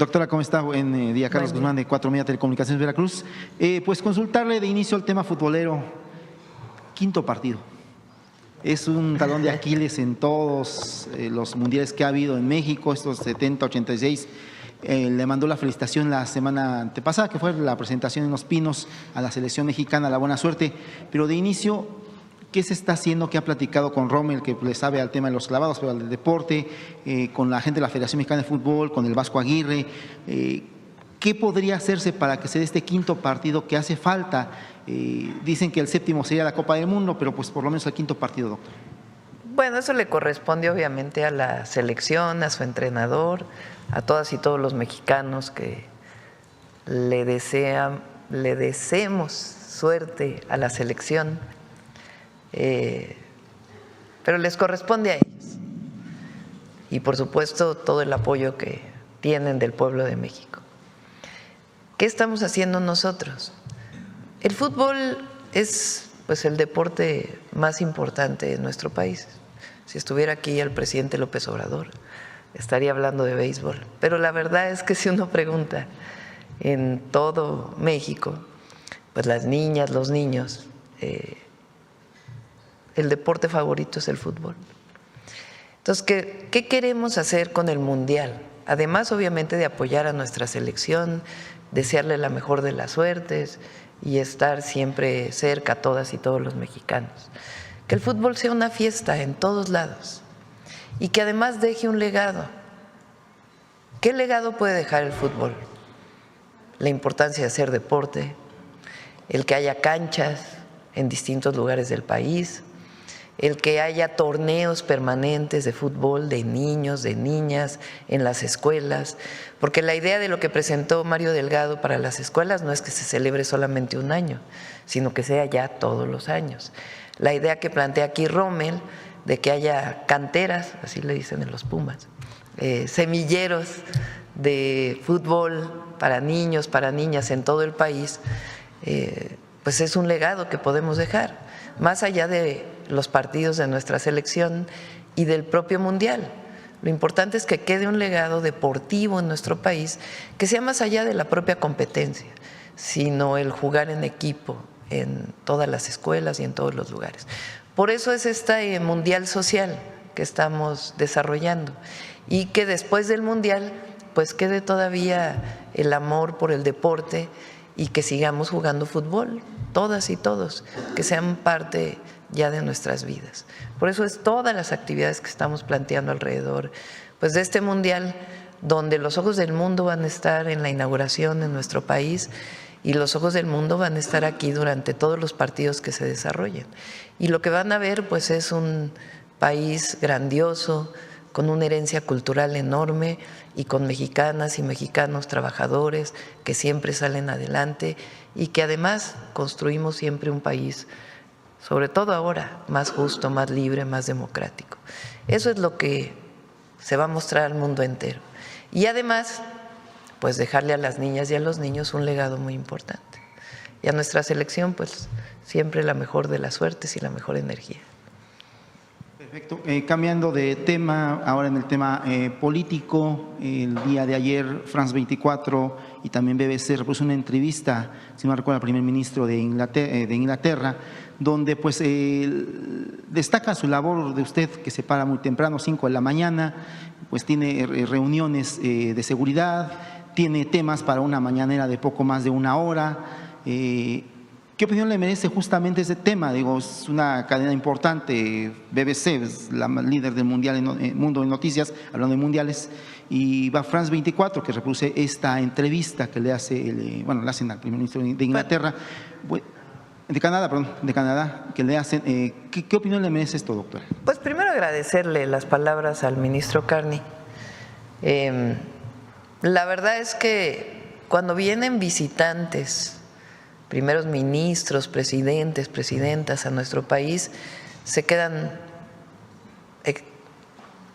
Doctora, ¿cómo está? Buen día, Carlos Buen Guzmán día. de Cuatro Media Telecomunicaciones Veracruz. Pues consultarle de inicio el tema futbolero. Quinto partido. Es un talón de Aquiles en todos los mundiales que ha habido en México, estos 70, 86. Le mandó la felicitación la semana antepasada, que fue la presentación en Los Pinos a la selección mexicana, la buena suerte. Pero de inicio, ¿qué se está haciendo? ¿Qué ha platicado con Rommel, que le sabe al tema de los clavados, pero al del deporte, con la gente de la Federación Mexicana de Fútbol, con el Vasco Aguirre? ¿Qué podría hacerse para que se dé este quinto partido que hace falta? Dicen que el séptimo sería la Copa del Mundo, pero pues por lo menos el quinto partido, doctor. Bueno, eso le corresponde obviamente a la selección, a su entrenador, a todas y todos los mexicanos que le deseemos suerte a la selección, pero les corresponde a ellos. Y por supuesto todo el apoyo que tienen del pueblo de México. ¿Qué estamos haciendo nosotros? El fútbol es pues el deporte más importante de nuestro país. Si estuviera aquí el presidente López Obrador, estaría hablando de béisbol. Pero la verdad es que si uno pregunta en todo México, pues las niñas, los niños, el deporte favorito es el fútbol. Entonces, ¿qué queremos hacer con el Mundial? Además, obviamente, de apoyar a nuestra selección, desearle la mejor de las suertes y estar siempre cerca a todas y todos los mexicanos. Que el fútbol sea una fiesta en todos lados y que además deje un legado. ¿Qué legado puede dejar el fútbol? La importancia de hacer deporte, el que haya canchas en distintos lugares del país, el que haya torneos permanentes de fútbol de niños, de niñas, en las escuelas, porque la idea de lo que presentó Mario Delgado para las escuelas no es que se celebre solamente un año, sino que sea ya todos los años. La idea que plantea aquí Rommel de que haya canteras, así le dicen en los Pumas, semilleros de fútbol para niños, para niñas en todo el país, pues es un legado que podemos dejar, más allá de los partidos de nuestra selección y del propio mundial. Lo importante es que quede un legado deportivo en nuestro país que sea más allá de la propia competencia, sino el jugar en equipo en todas las escuelas y en todos los lugares. Por eso es este mundial social que estamos desarrollando y que después del mundial pues quede todavía el amor por el deporte y que sigamos jugando fútbol, todas y todos, que sean parte ya de nuestras vidas. Por eso es todas las actividades que estamos planteando alrededor pues de este mundial, donde los ojos del mundo van a estar en la inauguración en nuestro país y los ojos del mundo van a estar aquí durante todos los partidos que se desarrollen. Y lo que van a ver pues es un país grandioso, con una herencia cultural enorme y con mexicanas y mexicanos trabajadores que siempre salen adelante y que además construimos siempre un país, sobre todo ahora, más justo, más libre, más democrático. Eso es lo que se va a mostrar al mundo entero. Y además, pues dejarle a las niñas y a los niños un legado muy importante. Y a nuestra selección, pues siempre la mejor de las suertes y la mejor energía. Perfecto. Cambiando de tema, ahora en el tema político, el día de ayer France 24 y también BBC repuso una entrevista, si no recuerdo, al primer ministro de Inglaterra, donde pues destaca su labor de usted, que se para muy temprano, 5 de la mañana, pues tiene reuniones de seguridad, tiene temas para una mañanera de poco más de una hora. ¿Qué opinión le merece justamente ese tema? Digo, es una cadena importante, BBC es la líder del mundo de noticias, hablando de mundiales, y va France 24 que reproduce esta entrevista que le hace, le hacen al primer ministro de Inglaterra, de Canadá, que le hacen. ¿Qué opinión le merece esto, doctora? Pues primero agradecerle las palabras al ministro Carney. La verdad es que cuando vienen visitantes, primeros ministros, presidentes, presidentas a nuestro país, se quedan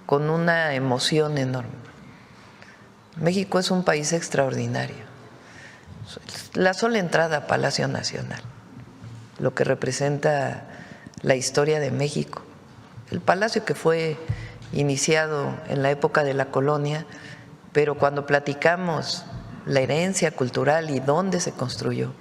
con una emoción enorme. México es un país extraordinario. La sola entrada a Palacio Nacional, lo que representa la historia de México, el palacio que fue iniciado en la época de la colonia, pero cuando platicamos la herencia cultural y dónde se construyó,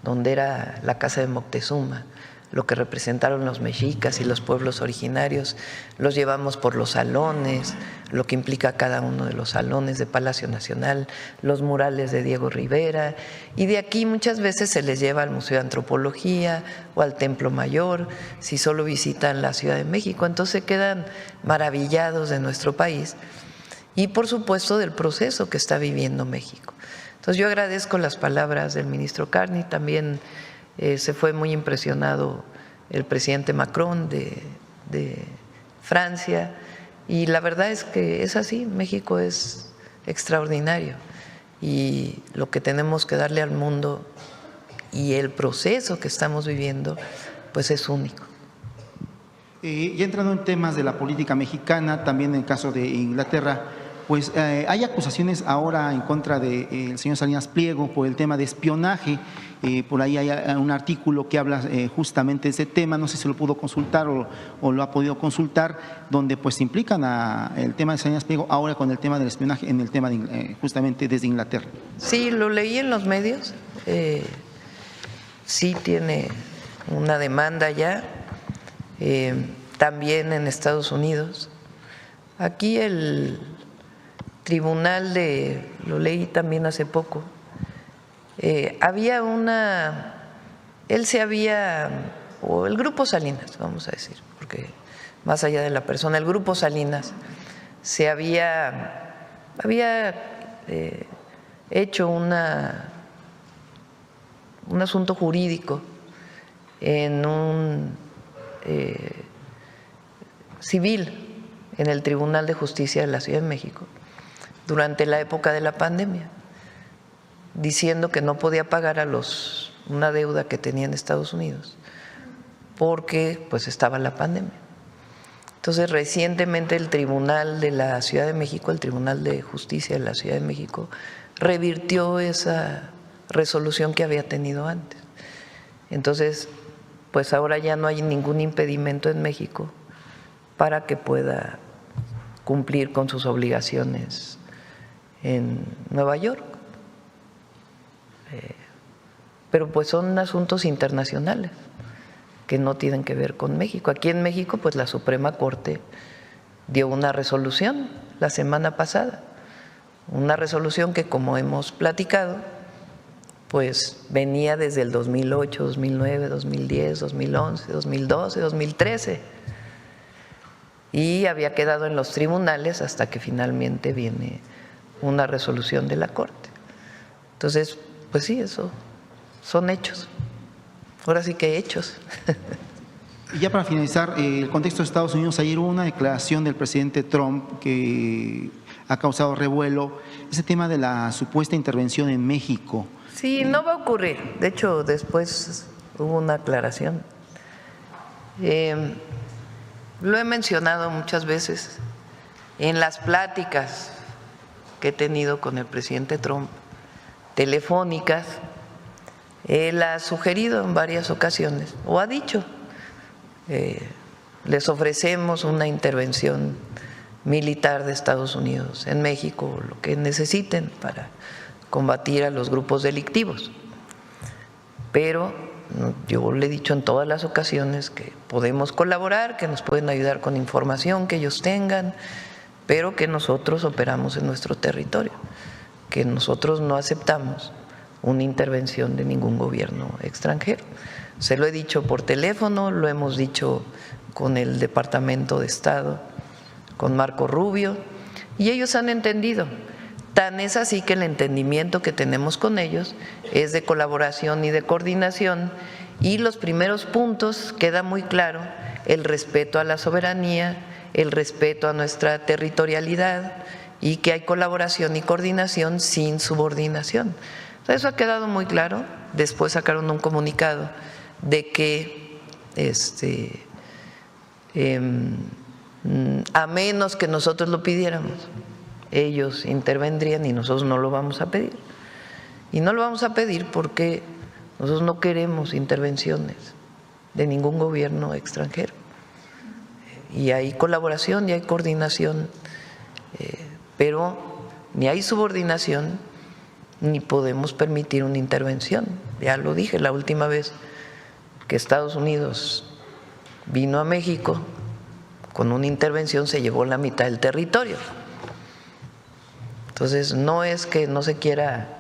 dónde era la casa de Moctezuma, lo que representaron los mexicas y los pueblos originarios, los llevamos por los salones, lo que implica cada uno de los salones de Palacio Nacional, los murales de Diego Rivera, y de aquí muchas veces se les lleva al Museo de Antropología o al Templo Mayor, si solo visitan la Ciudad de México, entonces quedan maravillados de nuestro país y por supuesto del proceso que está viviendo México. Entonces yo agradezco las palabras del ministro Carney, también se fue muy impresionado el presidente Macron de Francia, y la verdad es que es así, México es extraordinario y lo que tenemos que darle al mundo y el proceso que estamos viviendo pues es único. Ya entrando en temas de la política mexicana, también en el caso de Inglaterra, pues hay acusaciones ahora en contra del señor Salinas Pliego por el tema de espionaje. Por ahí hay un artículo que habla justamente de ese tema, no sé si lo pudo consultar o lo ha podido consultar, donde pues implican el tema de Salinas Pliego ahora con el tema del espionaje en el tema de, justamente desde Inglaterra. Sí, lo leí en los medios, sí tiene una demanda ya, también en Estados Unidos. Aquí el tribunal lo leí también hace poco, había o el grupo Salinas, vamos a decir, porque más allá de la persona, el grupo Salinas se había hecho un asunto jurídico en un civil en el Tribunal de Justicia de la Ciudad de México durante la época de la pandemia, diciendo que no podía pagar una deuda que tenía en Estados Unidos porque pues estaba la pandemia. Entonces recientemente el Tribunal de la Ciudad de México, el Tribunal de Justicia de la Ciudad de México, revirtió esa resolución que había tenido antes. Entonces pues ahora ya no hay ningún impedimento en México para que pueda cumplir con sus obligaciones en Nueva York. Pero pues son asuntos internacionales que no tienen que ver con México. Aquí en México pues la Suprema Corte dio una resolución la semana pasada, una resolución que, como hemos platicado, pues venía desde el 2008, 2009, 2010, 2011, 2012, 2013 y había quedado en los tribunales hasta que finalmente viene una resolución de la Corte. Entonces, pues sí, eso son hechos. Ahora sí que hay hechos. Y ya para finalizar, el contexto de Estados Unidos, ayer hubo una declaración del presidente Trump que ha causado revuelo, ese tema de la supuesta intervención en México. Sí, no va a ocurrir. De hecho, después hubo una aclaración. Lo he mencionado muchas veces en las pláticas que he tenido con el presidente Trump, telefónicas. Él ha sugerido en varias ocasiones, o ha dicho, les ofrecemos una intervención militar de Estados Unidos en México, lo que necesiten para combatir a los grupos delictivos. Pero yo le he dicho en todas las ocasiones que podemos colaborar, que nos pueden ayudar con información que ellos tengan, pero que nosotros operamos en nuestro territorio, que nosotros no aceptamos una intervención de ningún gobierno extranjero. Se lo he dicho por teléfono, lo hemos dicho con el Departamento de Estado, con Marco Rubio, y ellos han entendido. Tan es así que el entendimiento que tenemos con ellos es de colaboración y de coordinación, y los primeros puntos queda muy claro: el respeto a la soberanía, el respeto a nuestra territorialidad, y que hay colaboración y coordinación sin subordinación. Eso ha quedado muy claro. Después sacaron un comunicado de que a menos que nosotros lo pidiéramos, ellos intervendrían y nosotros no lo vamos a pedir. Y no lo vamos a pedir porque nosotros no queremos intervenciones de ningún gobierno extranjero. Y hay colaboración y hay coordinación, pero ni hay subordinación, ni podemos permitir una intervención. Ya lo dije la última vez que Estados Unidos vino a México, con una intervención se llevó la mitad del territorio. Entonces, no es que no se quiera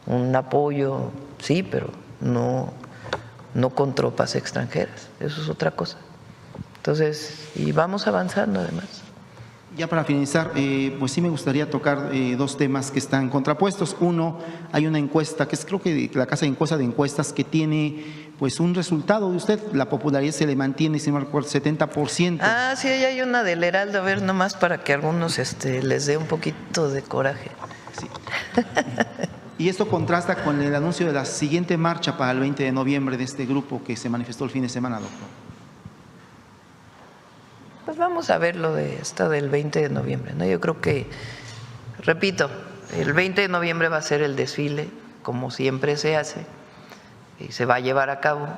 un apoyo, sí, pero no con tropas extranjeras, eso es otra cosa. Entonces, y vamos avanzando además. Ya para finalizar, pues sí me gustaría tocar dos temas que están contrapuestos. Uno, hay una encuesta, que es creo que la casa de encuestas que tiene pues un resultado de usted, la popularidad se le mantiene, si no recuerdo, 70%. Ah, sí, ahí hay una del Heraldo, a ver, nomás para que a algunos les dé un poquito de coraje. Sí. Y esto contrasta con el anuncio de la siguiente marcha para el 20 de noviembre de este grupo que se manifestó el fin de semana, doctor. Pues vamos a ver lo de esta del 20 de noviembre, ¿no? Yo creo que, repito, el 20 de noviembre va a ser el desfile, como siempre se hace, y se va a llevar a cabo,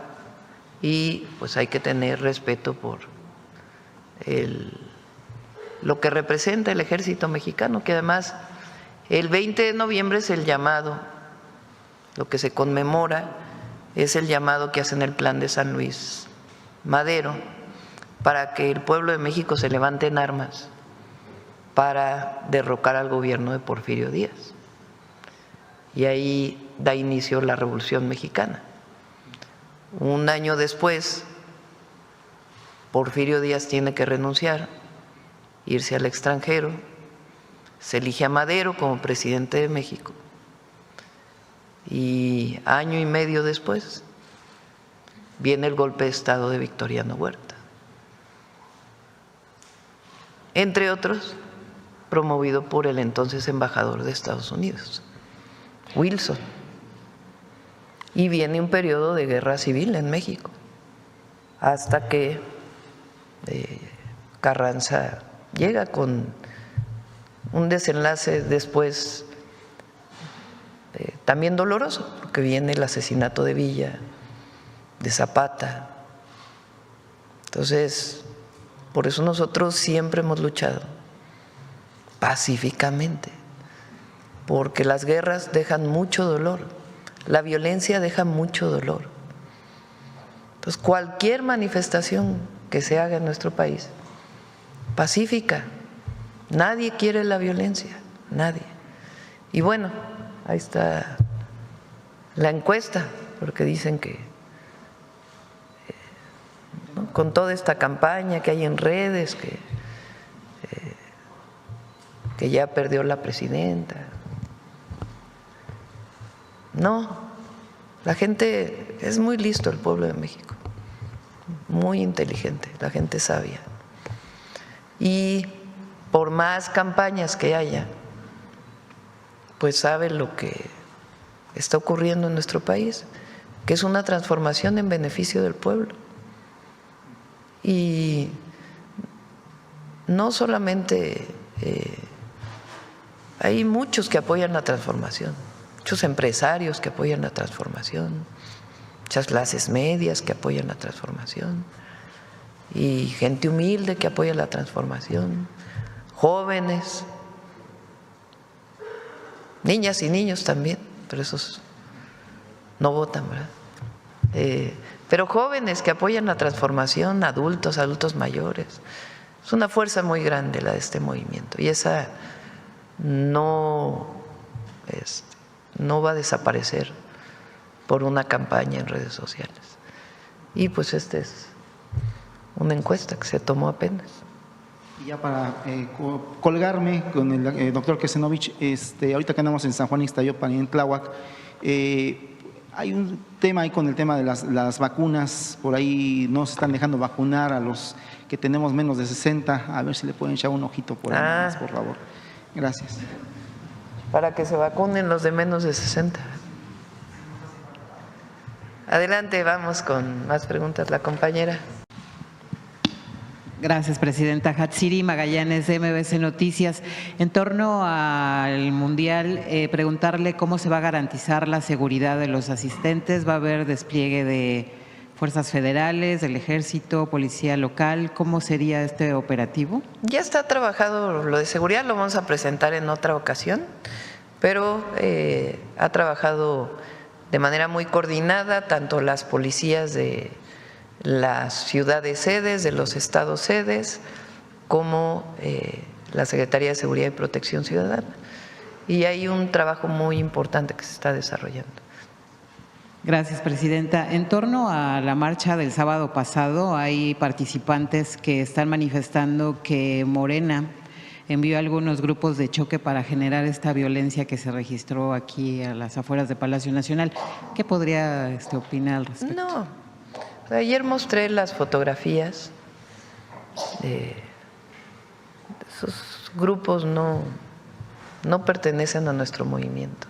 y pues hay que tener respeto por lo que representa el ejército mexicano, que además el 20 de noviembre es el llamado, lo que se conmemora es el llamado que hacen el Plan de San Luis Madero, para que el pueblo de México se levante en armas para derrocar al gobierno de Porfirio Díaz. Y ahí da inicio la Revolución Mexicana. Un año después, Porfirio Díaz tiene que renunciar, irse al extranjero, se elige a Madero como presidente de México y año y medio después viene el golpe de Estado de Victoriano Huerta, entre otros, promovido por el entonces embajador de Estados Unidos, Wilson. Y viene un periodo de guerra civil en México, hasta que Carranza llega con un desenlace después también doloroso, porque viene el asesinato de Villa, de Zapata. Entonces, por eso nosotros siempre hemos luchado pacíficamente, porque las guerras dejan mucho dolor, la violencia deja mucho dolor. Entonces, cualquier manifestación que se haga en nuestro país, pacífica, nadie quiere la violencia, nadie. Y bueno, ahí está la encuesta, porque dicen que con toda esta campaña que hay en redes, que ya perdió la presidenta. No, la gente es muy listo, el pueblo de México, muy inteligente, la gente sabia. Y por más campañas que haya, pues sabe lo que está ocurriendo en nuestro país, que es una transformación en beneficio del pueblo. Y no solamente hay muchos que apoyan la transformación, muchos empresarios que apoyan la transformación, muchas clases medias que apoyan la transformación y gente humilde que apoya la transformación, jóvenes, niñas y niños también, pero esos no votan, ¿verdad? Pero jóvenes que apoyan la transformación, adultos mayores. Es una fuerza muy grande la de este movimiento y esa no va a desaparecer por una campaña en redes sociales. Y pues esta es una encuesta que se tomó apenas. Y ya para colgarme con el doctor Kesenovich, ahorita que andamos en San Juan Ixtayopan y en Tláhuac, hay un tema ahí con el tema de las vacunas, por ahí no se están dejando vacunar a los que tenemos menos de 60, a ver si le pueden echar un ojito por ahí más, por favor. Gracias. Para que se vacunen los de menos de 60. Adelante, vamos con más preguntas. La compañera. Gracias, presidenta. Hatsiri Magallanes, de MBC Noticias. En torno al Mundial, preguntarle cómo se va a garantizar la seguridad de los asistentes. ¿Va a haber despliegue de fuerzas federales, del ejército, policía local. ¿Cómo sería este operativo? Ya está trabajado lo de seguridad, lo vamos a presentar en otra ocasión, pero ha trabajado de manera muy coordinada tanto las policías de las ciudades sedes, de los estados sedes, como la Secretaría de Seguridad y Protección Ciudadana. Y hay un trabajo muy importante que se está desarrollando. Gracias, presidenta. En torno a la marcha del sábado pasado, hay participantes que están manifestando que Morena envió algunos grupos de choque para generar esta violencia que se registró aquí a las afueras de Palacio Nacional. ¿Qué podría opinar al respecto? No, ayer mostré las fotografías de esos grupos, no pertenecen a nuestro movimiento.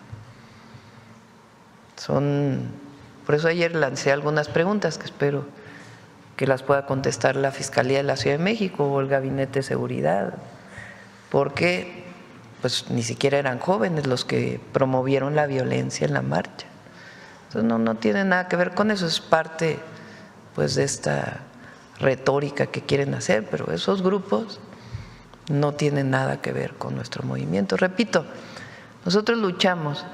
Por eso ayer lancé algunas preguntas que espero que las pueda contestar la Fiscalía de la Ciudad de México o el Gabinete de Seguridad, porque pues ni siquiera eran jóvenes los que promovieron la violencia en la marcha. Entonces no tiene nada que ver con eso, es parte pues de esta retórica que quieren hacer, pero esos grupos no tienen nada que ver con nuestro movimiento. Repito, nosotros luchamos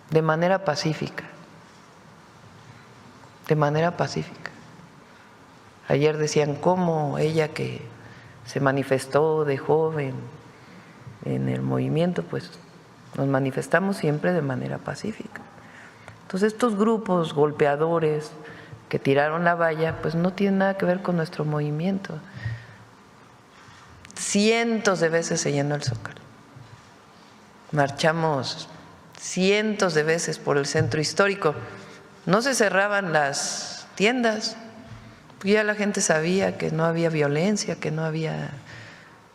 de manera pacífica, de manera pacífica. Ayer decían cómo ella que se manifestó de joven en el movimiento, pues nos manifestamos siempre de manera pacífica. Entonces estos grupos golpeadores que tiraron la valla, pues no tienen nada que ver con nuestro movimiento. Cientos de veces se llenó el Zócalo. Marchamos cientos de veces por el centro histórico. No se cerraban las tiendas, porque ya la gente sabía que no había violencia, que no había…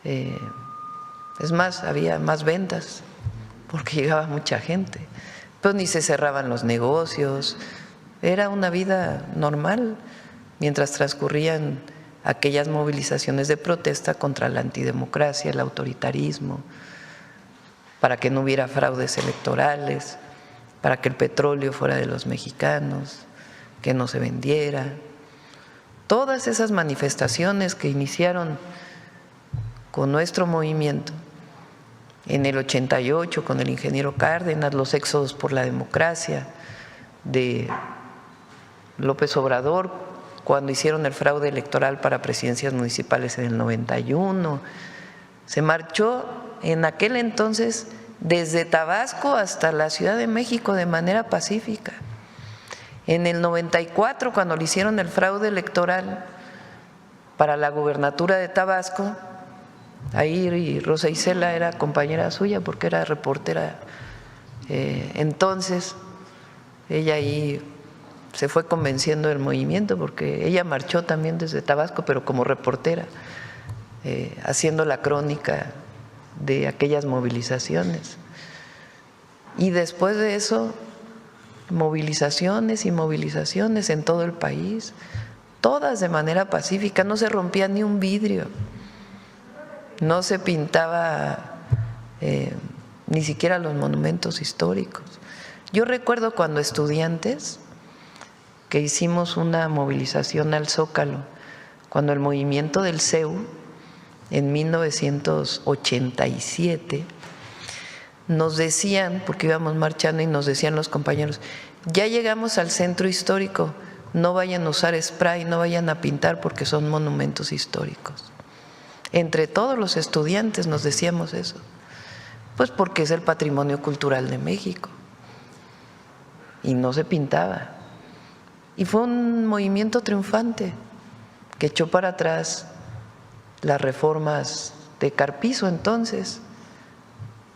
es más, había más ventas, porque llegaba mucha gente. Pues ni se cerraban los negocios, era una vida normal mientras transcurrían aquellas movilizaciones de protesta contra la antidemocracia, el autoritarismo, para que no hubiera fraudes electorales, para que el petróleo fuera de los mexicanos, que no se vendiera. Todas esas manifestaciones que iniciaron con nuestro movimiento en el 88, con el ingeniero Cárdenas, los éxodos por la democracia de López Obrador, cuando hicieron el fraude electoral para presidencias municipales en el 91, se marchó en aquel entonces desde Tabasco hasta la Ciudad de México de manera pacífica. En el 94, cuando le hicieron el fraude electoral para la gubernatura de Tabasco, ahí Rosa Isela era compañera suya porque era reportera entonces, ella ahí se fue convenciendo del movimiento porque ella marchó también desde Tabasco, pero como reportera, haciendo la crónica de aquellas movilizaciones. Y después de eso, movilizaciones y movilizaciones en todo el país, todas de manera pacífica, no se rompía ni un vidrio, no se pintaba ni siquiera los monumentos históricos. Yo recuerdo cuando estudiantes que hicimos una movilización al Zócalo, cuando el movimiento del CEU en 1987 nos decían, porque íbamos marchando y nos decían los compañeros, ya llegamos al centro histórico, no vayan a usar spray, no vayan a pintar porque son monumentos históricos. Entre todos los estudiantes nos decíamos eso, pues porque es el patrimonio cultural de México y no se pintaba. Y fue un movimiento triunfante que echó para atrás las reformas de Carpizo entonces.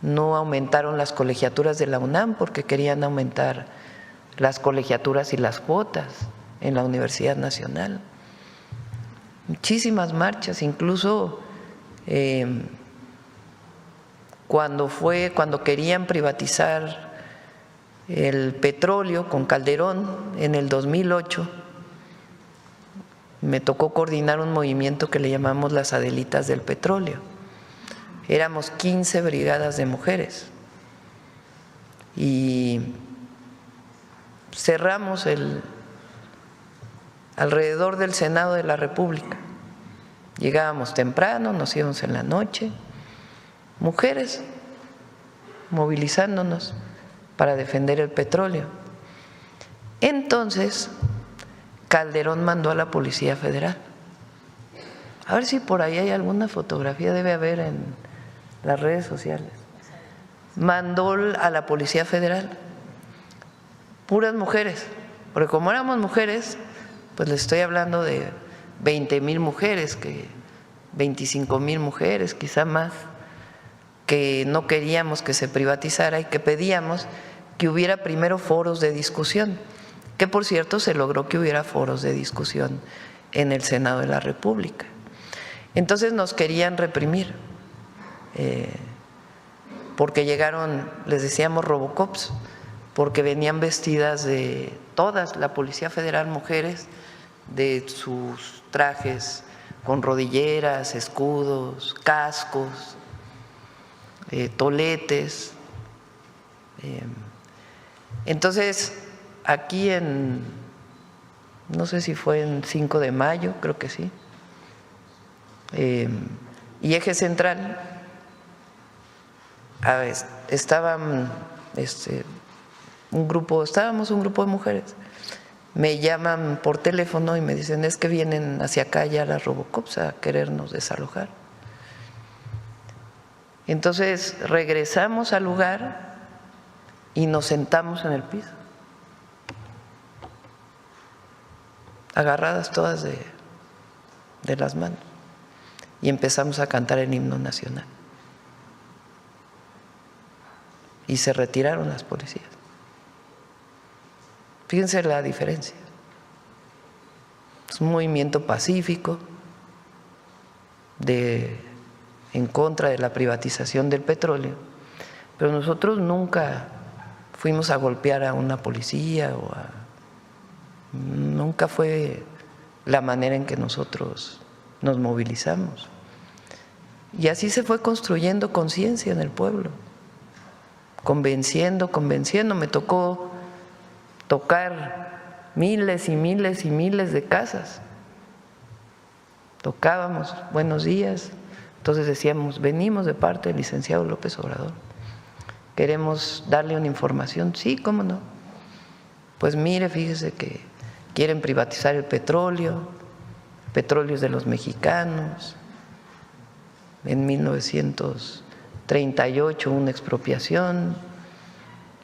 No aumentaron las colegiaturas de la UNAM porque querían aumentar las colegiaturas y las cuotas en la Universidad Nacional. Muchísimas marchas, incluso cuando querían privatizar el petróleo con Calderón en el 2008, me tocó coordinar un movimiento que le llamamos las Adelitas del Petróleo. Éramos 15 brigadas de mujeres y cerramos alrededor del Senado de la República. Llegábamos temprano, nos íbamos en la noche, mujeres movilizándonos para defender el petróleo. Entonces, Calderón mandó a la Policía Federal. A ver si por ahí hay alguna fotografía, debe haber en las redes sociales. Mandó a la Policía Federal, puras mujeres, porque como éramos mujeres, pues les estoy hablando de 20,000 mujeres, 25,000 mujeres, quizá más, que no queríamos que se privatizara y que pedíamos que hubiera primero foros de discusión, que por cierto se logró que hubiera foros de discusión en el Senado de la República. Entonces nos querían reprimir, porque llegaron, les decíamos robocops, porque venían vestidas de todas, la Policía Federal, mujeres, de sus trajes con rodilleras, escudos, cascos, toletes. Entonces, aquí no sé si fue en 5 de mayo, creo que sí, y Eje Central, estábamos un grupo de mujeres. Me llaman por teléfono y me dicen, es que vienen hacia acá ya las robocops a querernos desalojar. Entonces regresamos al lugar y nos sentamos en el piso, agarradas todas de las manos, y empezamos a cantar el himno nacional. Y se retiraron las policías. Fíjense la diferencia. Es un movimiento pacífico en contra de la privatización del petróleo, pero nosotros nunca fuimos a golpear a una policía nunca fue la manera en que nosotros nos movilizamos. Y así se fue construyendo conciencia en el pueblo, convenciendo. Me tocó tocar miles y miles y miles de casas. Tocábamos, buenos días. Entonces decíamos, venimos de parte del licenciado López Obrador, queremos darle una información. Sí, ¿cómo no? Pues mire, fíjese que quieren privatizar el petróleo es de los mexicanos. En 1938 una expropiación,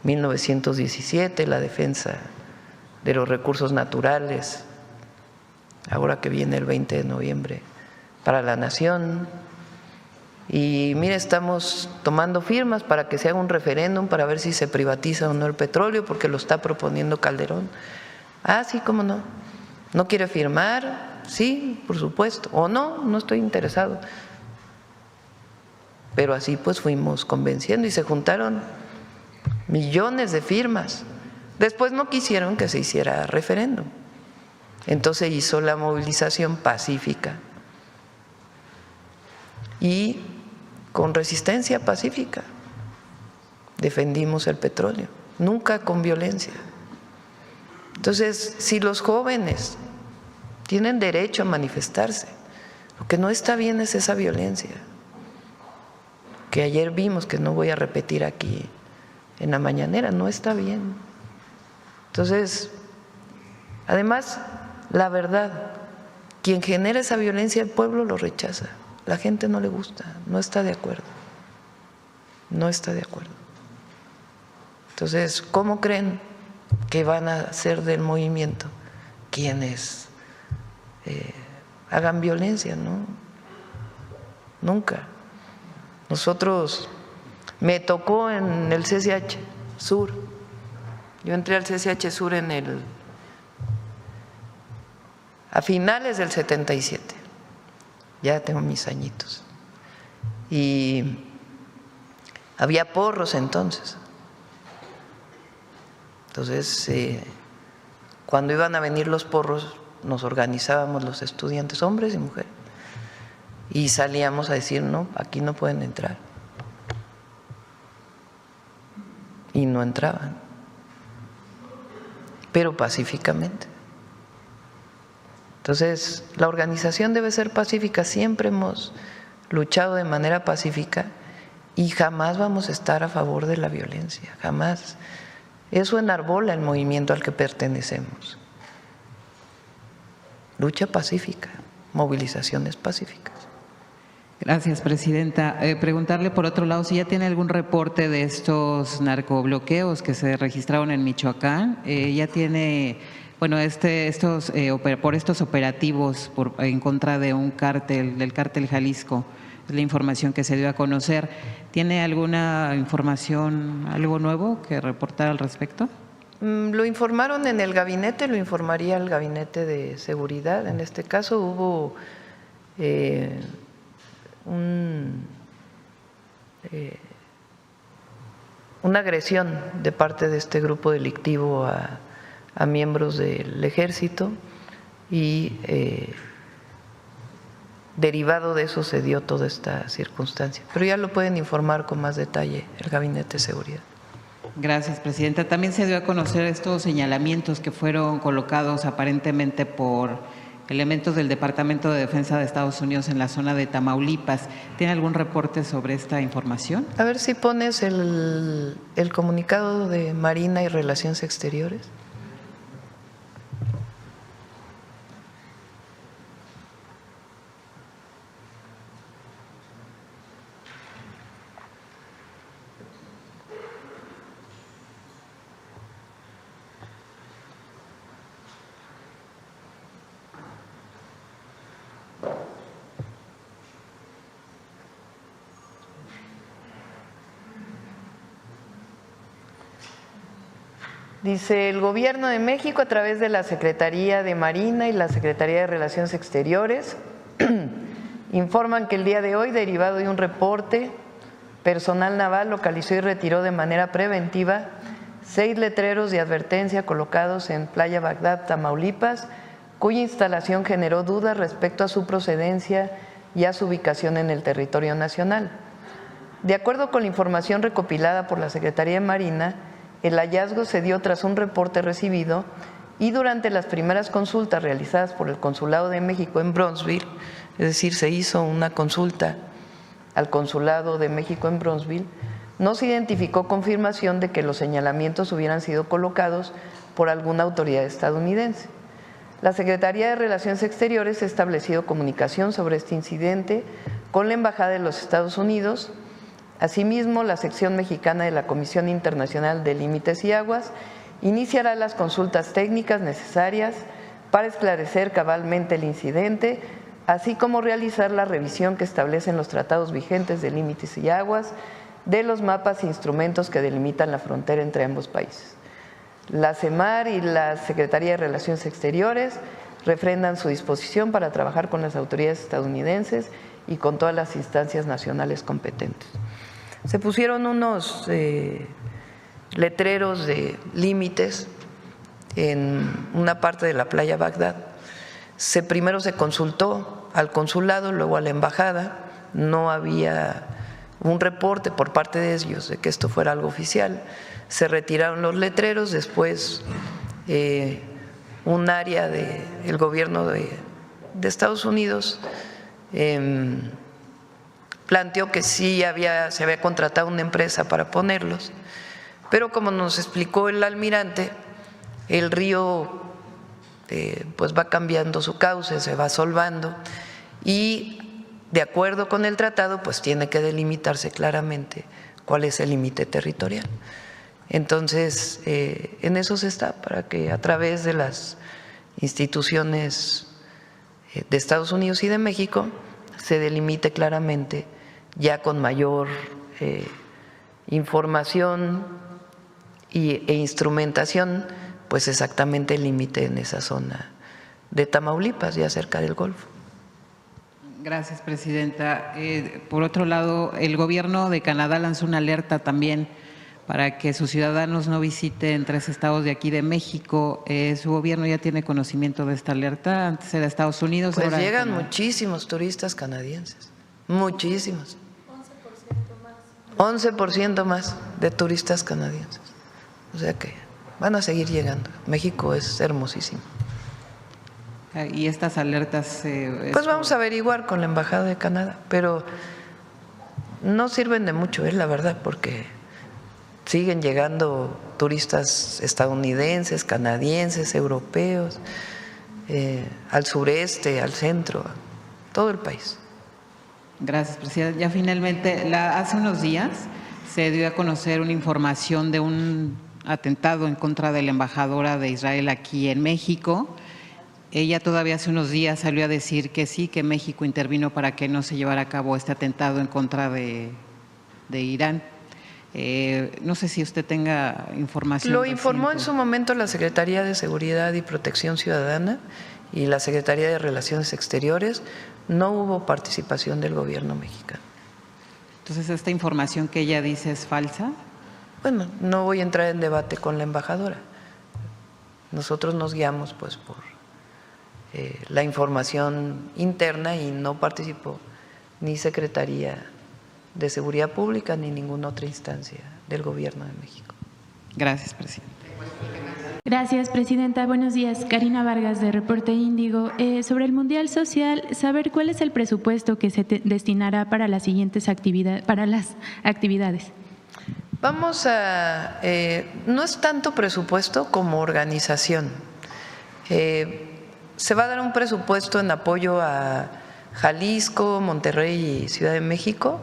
1917 la defensa de los recursos naturales, ahora que viene el 20 de noviembre para la nación. Y mire, estamos tomando firmas para que se haga un referéndum para ver si se privatiza o no el petróleo, porque lo está proponiendo Calderón. Ah, sí, ¿cómo no? ¿No quiere firmar? Sí, por supuesto. O no estoy interesado. Pero así pues fuimos convenciendo y se juntaron millones de firmas. Después no quisieron que se hiciera referéndum. Entonces hizo la movilización pacífica y con resistencia pacífica defendimos el petróleo, nunca con violencia. Entonces, si los jóvenes tienen derecho a manifestarse, lo que no está bien es esa violencia que ayer vimos, que no voy a repetir aquí en la mañanera, no está bien. Entonces, además, la verdad, quien genera esa violencia, el pueblo lo rechaza, la gente no le gusta, no está de acuerdo, no está de acuerdo. Entonces, ¿cómo creen que van a hacer del movimiento quienes hagan violencia? No, nunca. Nosotros, me tocó en el CCH Sur, yo entré al CCH Sur a finales del 77, ya tengo mis añitos, y había porros entonces. Entonces, cuando iban a venir los porros, nos organizábamos los estudiantes, hombres y mujeres, y salíamos a decir, no, aquí no pueden entrar. Y no entraban, pero pacíficamente. Entonces, la organización debe ser pacífica. Siempre hemos luchado de manera pacífica y jamás vamos a estar a favor de la violencia, jamás. Eso enarbola el movimiento al que pertenecemos. Lucha pacífica, movilizaciones pacíficas. Gracias, presidenta. Preguntarle por otro lado si ya tiene algún reporte de estos narcobloqueos que se registraron en Michoacán. Ya tiene, bueno, por estos operativos en contra de un cártel, del cártel Jalisco, es la información que se dio a conocer. ¿Tiene alguna información, algo nuevo que reportar al respecto? Lo informaron en el gabinete, lo informaría el gabinete de seguridad. En este caso hubo una agresión de parte de este grupo delictivo a miembros del ejército y derivado de eso se dio toda esta circunstancia. Pero ya lo pueden informar con más detalle el gabinete de seguridad. Gracias, presidenta. También se dio a conocer estos señalamientos que fueron colocados aparentemente por elementos del Departamento de Defensa de Estados Unidos en la zona de Tamaulipas. ¿Tiene algún reporte sobre esta información? A ver si pones el comunicado de Marina y Relaciones Exteriores. Dice, el Gobierno de México, a través de la Secretaría de Marina y la Secretaría de Relaciones Exteriores, informan que el día de hoy, derivado de un reporte, personal naval localizó y retiró de manera preventiva 6 letreros de advertencia colocados en Playa Bagdad, Tamaulipas, cuya instalación generó dudas respecto a su procedencia y a su ubicación en el territorio nacional. De acuerdo con la información recopilada por la Secretaría de Marina, el hallazgo se dio tras un reporte recibido y durante las primeras consultas realizadas por el Consulado de México en Bronzeville, es decir, se hizo una consulta al Consulado de México en Bronzeville, no se identificó confirmación de que los señalamientos hubieran sido colocados por alguna autoridad estadounidense. La Secretaría de Relaciones Exteriores ha establecido comunicación sobre este incidente con la Embajada de los Estados Unidos. Asimismo, la sección mexicana de la Comisión Internacional de Límites y Aguas iniciará las consultas técnicas necesarias para esclarecer cabalmente el incidente, así como realizar la revisión que establecen los tratados vigentes de límites y aguas de los mapas e instrumentos que delimitan la frontera entre ambos países. La CEMAR y la Secretaría de Relaciones Exteriores refrendan su disposición para trabajar con las autoridades estadounidenses y con todas las instancias nacionales competentes. Se pusieron unos letreros de límites en una parte de la playa Bagdad. Primero se consultó al consulado, luego a la embajada. No había un reporte por parte de ellos de que esto fuera algo oficial. Se retiraron los letreros, después un área del gobierno de Estados Unidos planteó que sí se había contratado una empresa para ponerlos, pero como nos explicó el almirante, el río pues va cambiando su cauce, se va solvando y de acuerdo con el tratado pues tiene que delimitarse claramente cuál es el límite territorial. Entonces, en eso se está, para que a través de las instituciones de Estados Unidos y de México se delimite claramente, ya con mayor información e instrumentación, pues exactamente el límite en esa zona de Tamaulipas, ya cerca del Golfo. Gracias, presidenta. Por otro lado, el gobierno de Canadá lanzó una alerta también para que sus ciudadanos no visiten 3 estados de aquí de México. ¿Su gobierno ya tiene conocimiento de esta alerta? Antes era Estados Unidos. Pues ahora llegan muchísimos turistas canadienses, muchísimos. 11% más de turistas canadienses. O sea que van a seguir llegando. México es hermosísimo. Y estas alertas… Pues vamos a averiguar con la Embajada de Canadá, pero no sirven de mucho, la verdad, porque siguen llegando turistas estadounidenses, canadienses, europeos, al sureste, al centro, a todo el país. Gracias, presidenta. Ya finalmente, hace unos días se dio a conocer una información de un atentado en contra de la embajadora de Israel aquí en México. Ella todavía hace unos días salió a decir que sí, que México intervino para que no se llevara a cabo este atentado en contra de Irán. No sé si usted tenga información. Lo informó en su momento la Secretaría de Seguridad y Protección Ciudadana y la Secretaría de Relaciones Exteriores. No hubo participación del gobierno mexicano. Entonces, ¿esta información que ella dice es falsa? Bueno, no voy a entrar en debate con la embajadora. Nosotros nos guiamos pues por la información interna y no participó ni Secretaría de Seguridad Pública ni ninguna otra instancia del Gobierno de México. Gracias, presidenta. Gracias, presidenta. Buenos días. Karina Vargas, de Reporte Índigo. Sobre el Mundial Social, saber cuál es el presupuesto que se destinará para las siguientes actividades. Vamos a… no es tanto presupuesto como organización. Se va a dar un presupuesto en apoyo a Jalisco, Monterrey y Ciudad de México.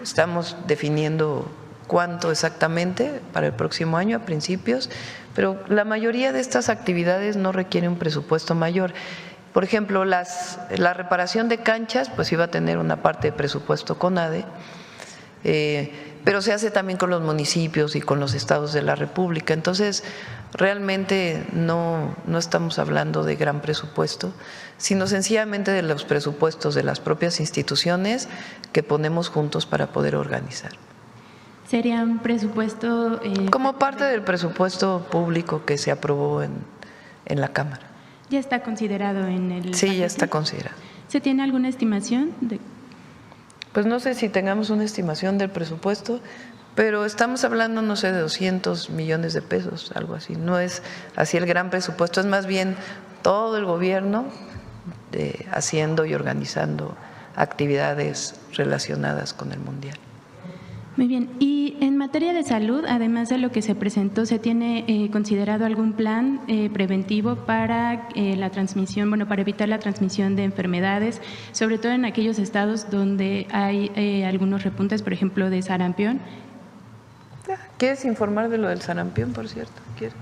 Estamos definiendo cuánto exactamente para el próximo año a principios, pero la mayoría de estas actividades no requiere un presupuesto mayor. Por ejemplo, la reparación de canchas, pues iba a tener una parte de presupuesto CONADE, pero se hace también con los municipios y con los estados de la República. Entonces, realmente no estamos hablando de gran presupuesto, sino sencillamente de los presupuestos de las propias instituciones que ponemos juntos para poder organizar. ¿Sería un presupuesto? Como parte del presupuesto público que se aprobó en la Cámara. ¿Ya está considerado en el Sí, paquete? ya está considerado. ¿Se tiene alguna estimación? Pues no sé si tengamos una estimación del presupuesto, pero estamos hablando, no sé, de 200 millones de pesos, algo así. No es así el gran presupuesto, es más bien todo el gobierno haciendo y organizando actividades relacionadas con el Mundial. Muy bien. Y en materia de salud, además de lo que se presentó, ¿se tiene considerado algún plan preventivo para la transmisión, para evitar la transmisión de enfermedades, sobre todo en aquellos estados donde hay algunos repuntes, por ejemplo, de sarampión? ¿Quieres informar de lo del sarampión, por cierto? ¿Quieres?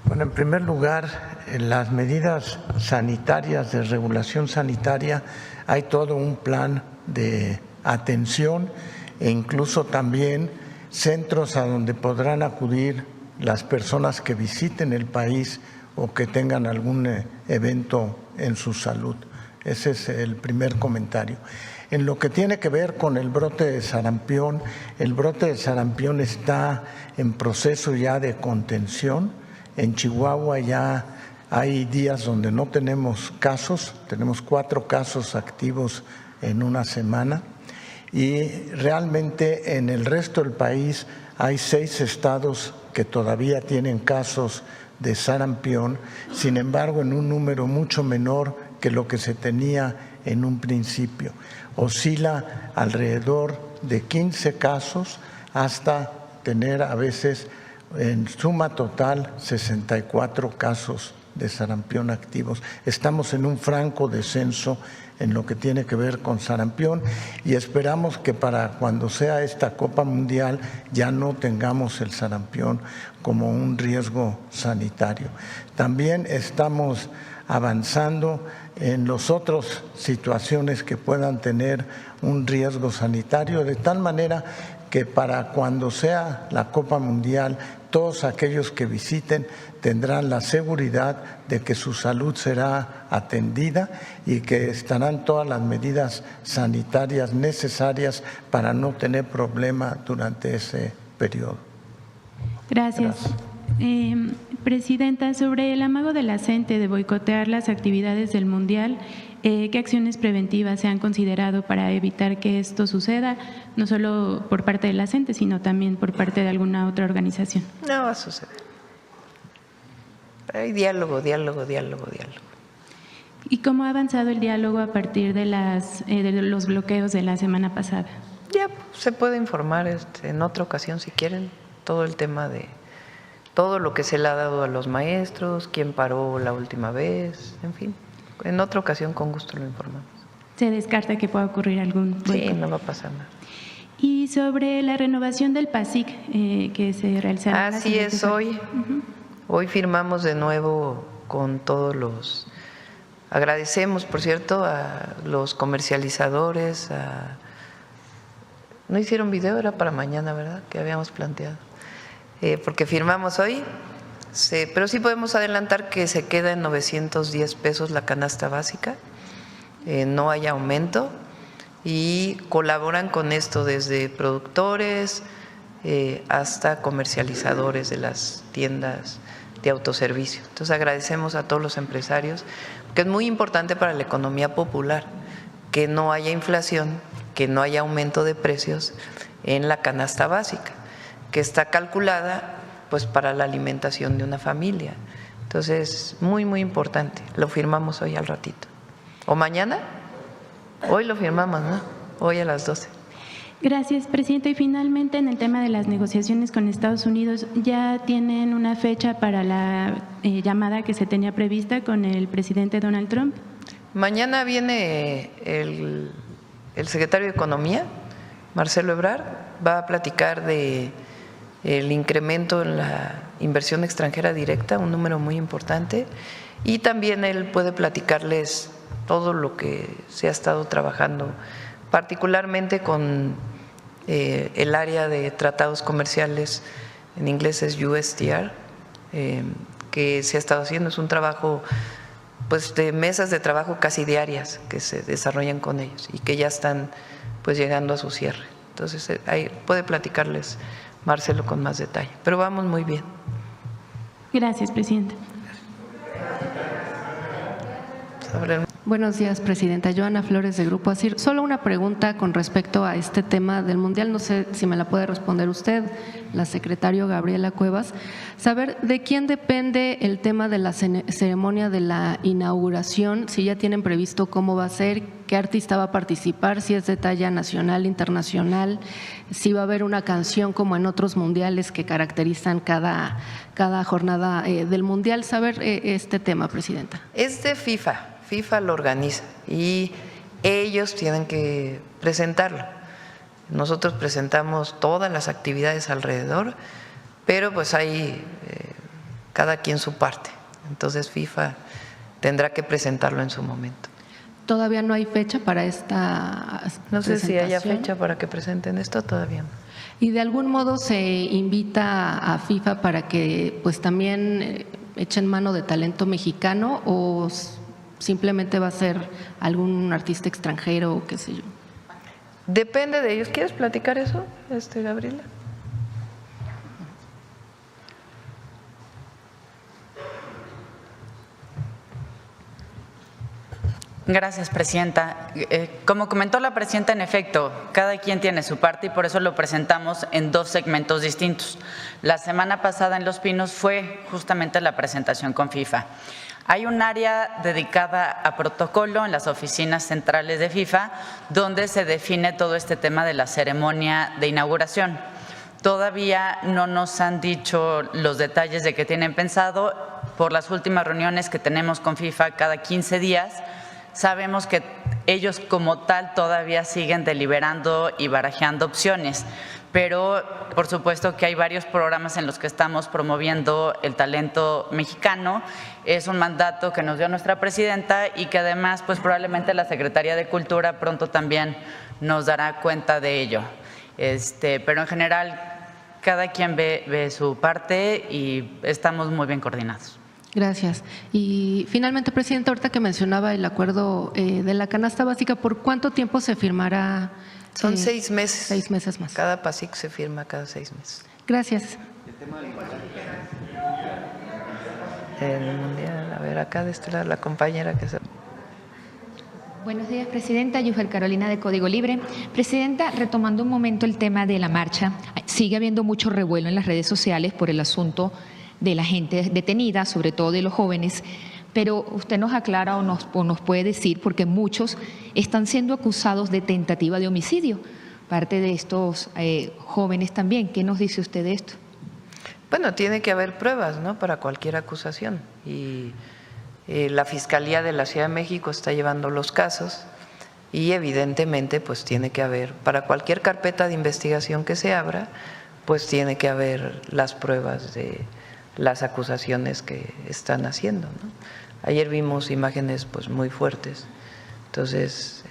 Bueno, en primer lugar, en las medidas sanitarias de regulación sanitaria hay todo un plan de atención e incluso también centros a donde podrán acudir las personas que visiten el país o que tengan algún evento en su salud. Ese es el primer comentario. En lo que tiene que ver con el brote de sarampión, el brote de sarampión está en proceso ya de contención. En Chihuahua ya hay días donde no tenemos casos, tenemos 4 casos activos en una semana y realmente en el resto del país hay 6 estados que todavía tienen casos de sarampión, sin embargo en un número mucho menor que lo que se tenía en un principio. Oscila alrededor de 15 casos hasta tener a veces en suma total 64 casos de sarampión activos. Estamos en un franco descenso en lo que tiene que ver con sarampión y esperamos que para cuando sea esta Copa Mundial ya no tengamos el sarampión como un riesgo sanitario. También estamos avanzando en las otras situaciones que puedan tener un riesgo sanitario, de tal manera que para cuando sea la Copa Mundial, todos aquellos que visiten tendrán la seguridad de que su salud será atendida y que estarán todas las medidas sanitarias necesarias para no tener problema durante ese periodo. Gracias. Presidenta, sobre el amago de la CENTE de boicotear las actividades del Mundial, ¿qué acciones preventivas se han considerado para evitar que esto suceda, no solo por parte de la CENTE, sino también por parte de alguna otra organización? No va a suceder. Hay diálogo. ¿Y cómo ha avanzado el diálogo a partir de los bloqueos de la semana pasada? Ya se puede informar en otra ocasión si quieren, todo el tema de todo lo que se le ha dado a los maestros, quién paró la última vez, en fin. En otra ocasión con gusto lo informamos. ¿Se descarta que pueda ocurrir algún Sí, boicot? no va a pasar nada. Y sobre la renovación del PASIC que se realizará. Así es, hoy. Hoy firmamos de nuevo con todos los… Agradecemos, por cierto, a los comercializadores. No hicieron video, era para mañana, ¿verdad? Que habíamos planteado. Porque firmamos hoy, pero sí podemos adelantar que se queda en 910 pesos la canasta básica, no hay aumento y colaboran con esto desde productores hasta comercializadores de las tiendas de autoservicio. Entonces agradecemos a todos los empresarios, que es muy importante para la economía popular que no haya inflación, que no haya aumento de precios en la canasta básica, que está calculada pues para la alimentación de una familia. Entonces, muy importante. Lo firmamos hoy al ratito. ¿O mañana? Hoy lo firmamos, ¿no? Hoy a las 12. Gracias, presidenta. Y finalmente, en el tema de las negociaciones con Estados Unidos, ¿ya tienen una fecha para la llamada que se tenía prevista con el presidente Donald Trump? Mañana viene el secretario de Economía, Marcelo Ebrard, va a platicar de el incremento en la inversión extranjera directa, un número muy importante, y también él puede platicarles todo lo que se ha estado trabajando, particularmente con el área de tratados comerciales, en inglés es USTR, que se ha estado haciendo. Es un trabajo pues de mesas de trabajo casi diarias que se desarrollan con ellos y que ya están pues llegando a su cierre. Entonces ahí puede platicarles Marcelo con más detalle, pero vamos muy bien. Gracias, presidenta. Buenos días, presidenta. Joana Flores, de Grupo ASIR. Solo una pregunta con respecto a este tema del Mundial. No sé si me la puede responder usted, la secretaria Gabriela Cuevas. Saber de quién depende el tema de la ceremonia de la inauguración, si ya tienen previsto cómo va a ser, qué artista va a participar, si es de talla nacional, internacional, si va a haber una canción como en otros mundiales que caracterizan cada jornada del Mundial. Saber este tema, presidenta. Es de FIFA. FIFA lo organiza y ellos tienen que presentarlo. Nosotros presentamos todas las actividades alrededor, pero pues hay cada quien su parte. Entonces FIFA tendrá que presentarlo en su momento. ¿Todavía no hay fecha para esta No sé si haya presentación? fecha para que presenten esto, todavía no. ¿Y de algún modo se invita a FIFA para que pues también echen mano de talento mexicano o simplemente va a ser algún artista extranjero o qué sé yo? Depende de ellos. ¿Quieres platicar eso, Gabriela? Gracias, presidenta. Como comentó la presidenta, en efecto, cada quien tiene su parte y por eso lo presentamos en dos segmentos distintos. La semana pasada en Los Pinos fue justamente la presentación con FIFA. Hay un área dedicada a protocolo en las oficinas centrales de FIFA donde se define todo este tema de la ceremonia de inauguración. Todavía no nos han dicho los detalles de qué tienen pensado. Por las últimas reuniones que tenemos con FIFA cada 15 días, sabemos que ellos como tal todavía siguen deliberando y barajeando opciones, pero por supuesto que hay varios programas en los que estamos promoviendo el talento mexicano. Es un mandato que nos dio nuestra presidenta y que además pues probablemente la Secretaría de Cultura pronto también nos dará cuenta de ello. Pero en general cada quien ve su parte y estamos muy bien coordinados. Gracias. Y finalmente, presidenta, ahorita que mencionaba el acuerdo de la canasta básica, ¿por cuánto tiempo se firmará? Son 6 meses. 6 meses más. Cada PASIC se firma cada 6 meses. Gracias. El mundial, a ver, acá de este lado la compañera que se… Buenos días, presidenta. Yufel Carolina, de Código Libre. Presidenta, retomando un momento el tema de la marcha, sigue habiendo mucho revuelo en las redes sociales por el asunto de la gente detenida, sobre todo de los jóvenes. Pero usted nos aclara o nos puede decir, porque muchos están siendo acusados de tentativa de homicidio, parte de estos jóvenes también. ¿Qué nos dice usted de esto? Bueno, tiene que haber pruebas, ¿no?, para cualquier acusación, y la Fiscalía de la Ciudad de México está llevando los casos y evidentemente pues tiene que haber, para cualquier carpeta de investigación que se abra, pues tiene que haber las pruebas de las acusaciones que están haciendo, ¿no? Ayer vimos imágenes pues muy fuertes, entonces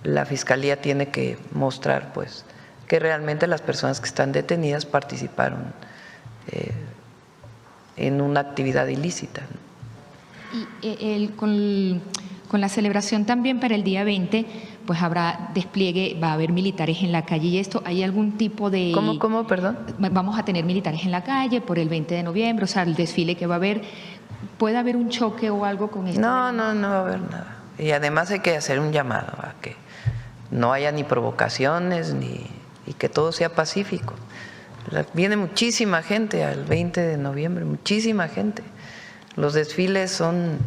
la Fiscalía tiene que mostrar pues que realmente las personas que están detenidas participaron en una actividad ilícita, ¿no? Y con la celebración también para el día 20, pues habrá despliegue, va a haber militares en la calle, y esto, ¿hay algún tipo de… ¿Cómo, perdón? Vamos a tener militares en la calle por el 20 de noviembre, o sea, el desfile que va a haber, ¿puede haber un choque o algo con esto? No va a haber nada. Y además hay que hacer un llamado a que no haya ni provocaciones y que todo sea pacífico. Viene muchísima gente al 20 de noviembre, muchísima gente. Los desfiles son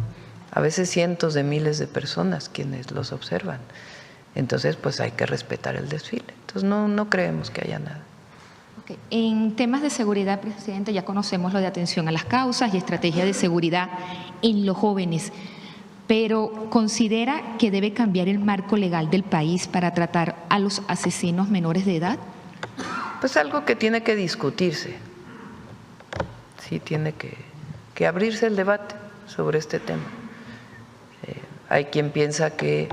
a veces cientos de miles de personas quienes los observan. Entonces, pues hay que respetar el desfile. Entonces, no creemos que haya nada. Okay. En temas de seguridad, presidente, ya conocemos lo de atención a las causas y estrategia de seguridad en los jóvenes, pero ¿considera que debe cambiar el marco legal del país para tratar a los asesinos menores de edad? Pues algo que tiene que discutirse. Sí, tiene que abrirse el debate sobre este tema. Hay quien piensa que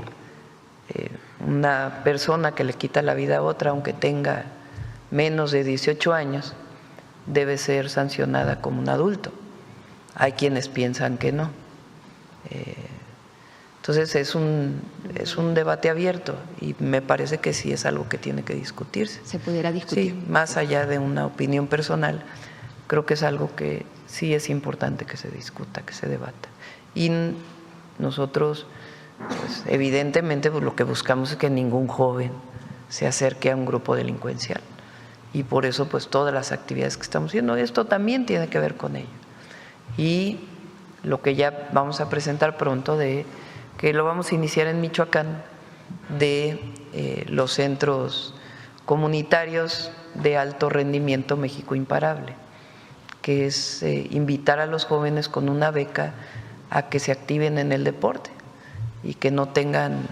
una persona que le quita la vida a otra, aunque tenga menos de 18 años, debe ser sancionada como un adulto. Hay quienes piensan que no. Entonces es un debate abierto y me parece que sí es algo que tiene que discutirse. ¿Se pudiera discutir? Sí, más allá de una opinión personal, creo que es algo que sí es importante que se discuta, que se debata. Y nosotros, pues, evidentemente, pues, lo que buscamos es que ningún joven se acerque a un grupo delincuencial. Y por eso, pues, todas las actividades que estamos haciendo, esto también tiene que ver con ello. Y lo que ya vamos a presentar pronto, que lo vamos a iniciar en Michoacán, de los centros comunitarios de alto rendimiento México Imparable, que es invitar a los jóvenes con una beca a que se activen en el deporte y que no tengan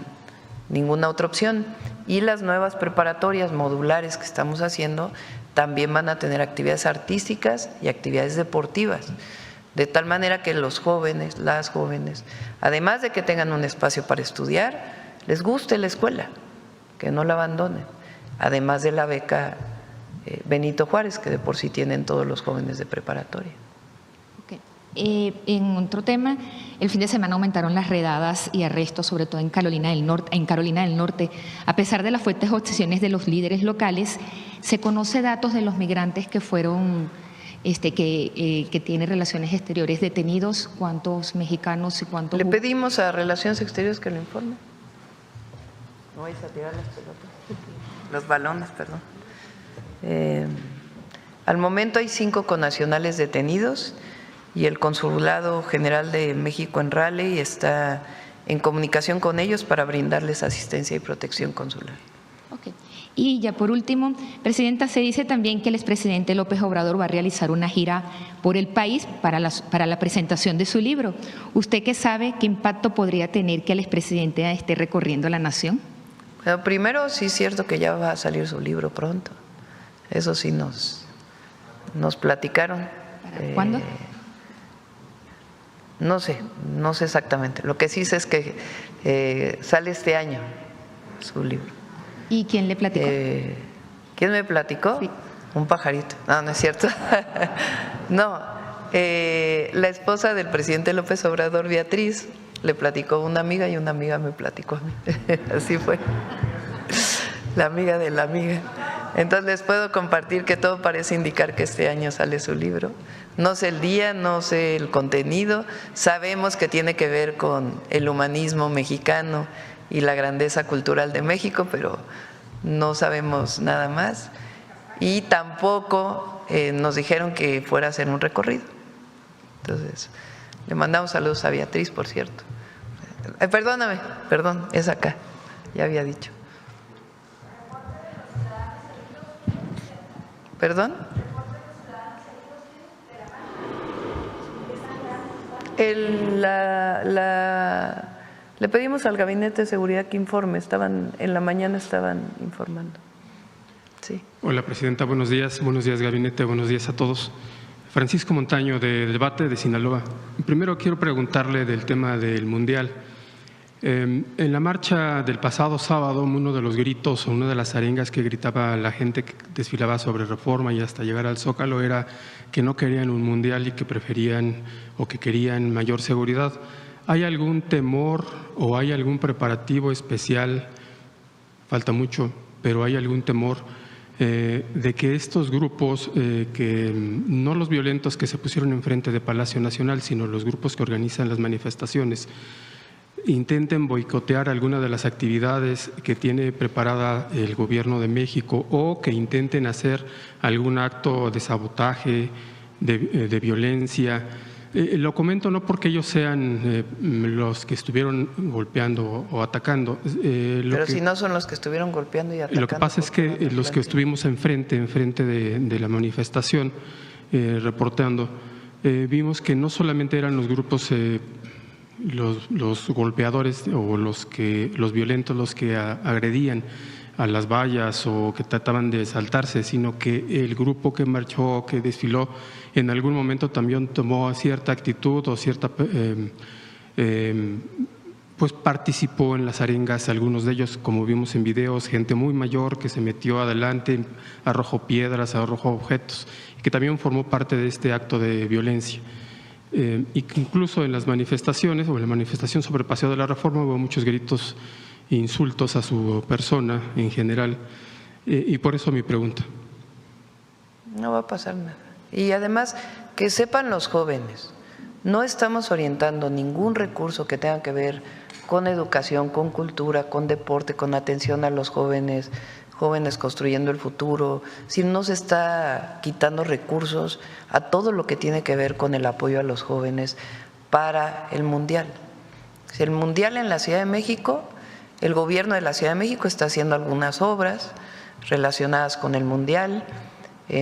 ninguna otra opción. Y las nuevas preparatorias modulares que estamos haciendo también van a tener actividades artísticas y actividades deportivas, de tal manera que los jóvenes, las jóvenes, además de que tengan un espacio para estudiar, les guste la escuela, que no la abandonen, además de la beca Benito Juárez, que de por sí tienen todos los jóvenes de preparatoria. En otro tema, el fin de semana aumentaron las redadas y arrestos, sobre todo en Carolina del Norte. A pesar de las fuertes obsesiones de los líderes locales, ¿se conoce datos de los migrantes que fueron, que tienen relaciones exteriores detenidos? ¿Cuántos mexicanos y cuántos? Le pedimos a Relaciones Exteriores que lo informe. No vais a tirar las pelotas, los balones, perdón. Al momento hay 5 connacionales detenidos y el Consulado General de México en Raleigh está en comunicación con ellos para brindarles asistencia y protección consular. Okay. Y ya por último, Presidenta, se dice también que el expresidente López Obrador va a realizar una gira por el país para la presentación de su libro. ¿Usted qué sabe qué impacto podría tener que el expresidente esté recorriendo la nación? Bueno, primero sí es cierto que ya va a salir su libro pronto. Eso sí nos platicaron. ¿Para cuándo? No sé exactamente. Lo que sí sé es que sale este año su libro. ¿Y quién le platicó? ¿Quién me platicó? Sí. Un pajarito. No es cierto. No, la esposa del presidente López Obrador, Beatriz, le platicó a una amiga y una amiga me platicó a mí. Así fue. La amiga de la amiga. Entonces les puedo compartir que todo parece indicar que este año sale su libro. No sé el día, no sé el contenido, sabemos que tiene que ver con el humanismo mexicano y la grandeza cultural de México, pero no sabemos nada más. y tampoco nos dijeron que fuera a hacer un recorrido. Entonces, le mandamos saludos a Beatriz, por cierto. Perdón, es acá, ya había dicho. ¿Perdón? Le pedimos al Gabinete de Seguridad que informe, en la mañana estaban informando. Sí. Hola, Presidenta, buenos días Gabinete, buenos días a todos. Francisco Montaño, de Debate de Sinaloa. Primero quiero preguntarle del tema del Mundial. En la marcha del pasado sábado, uno de los gritos o una de las arengas que gritaba la gente que desfilaba sobre Reforma y hasta llegar al Zócalo era que no querían un Mundial y que preferían o que querían mayor seguridad. ¿Hay algún temor o hay algún preparativo especial? Falta mucho, pero ¿hay algún temor de que estos grupos, que no los violentos que se pusieron enfrente de Palacio Nacional, sino los grupos que organizan las manifestaciones, intenten boicotear alguna de las actividades que tiene preparada el Gobierno de México o que intenten hacer algún acto de sabotaje, de violencia? Lo comento no porque ellos sean los que estuvieron golpeando o atacando. Pero si no son los que estuvieron golpeando y atacando. Lo que pasa es que los que estuvimos enfrente de la manifestación, reportando, vimos que no solamente eran los grupos, los golpeadores o los violentos los que agredían a las vallas o que trataban de saltarse, sino que el grupo que marchó, que desfiló, en algún momento también tomó cierta actitud o cierta, pues participó en las arengas, algunos de ellos, como vimos en videos, gente muy mayor que se metió adelante, arrojó piedras, arrojó objetos, y que también formó parte de este acto de violencia. Y que incluso en las manifestaciones, o en la manifestación sobre Paseo de la Reforma, hubo muchos gritos e insultos a su persona en general, y por eso mi pregunta. No va a pasar nada. Y además, que sepan los jóvenes, no estamos orientando ningún recurso que tenga que ver con educación, con cultura, con deporte, con atención a los jóvenes construyendo el futuro, si no se está quitando recursos a todo lo que tiene que ver con el apoyo a los jóvenes para el Mundial. Si el Mundial en la Ciudad de México, el gobierno de la Ciudad de México está haciendo algunas obras relacionadas con el Mundial,